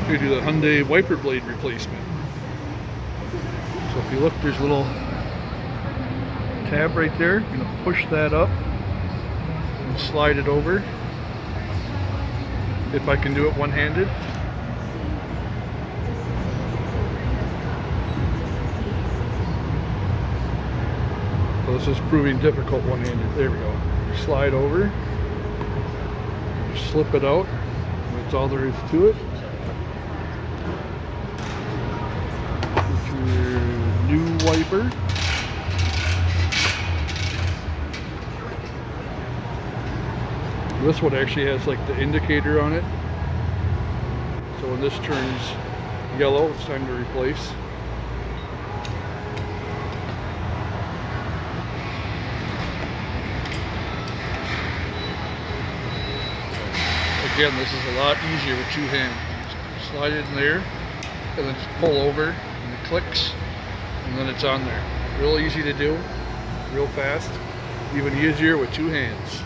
We do the Hyundai wiper blade replacement. So if you look, there's a little tab right there. You're gonna push that up and slide it over. If I can do it one-handed. So this is proving difficult one-handed. There we go. Slide over, slip it out. That's all there is to it. Get your new wiper. This one actually has like the indicator on it. So when this turns yellow, it's time to replace. Again, this is a lot easier with two hands. Just slide it in there and then just pull over and it clicks and then it's on there. Real easy to do, real fast, even easier with two hands.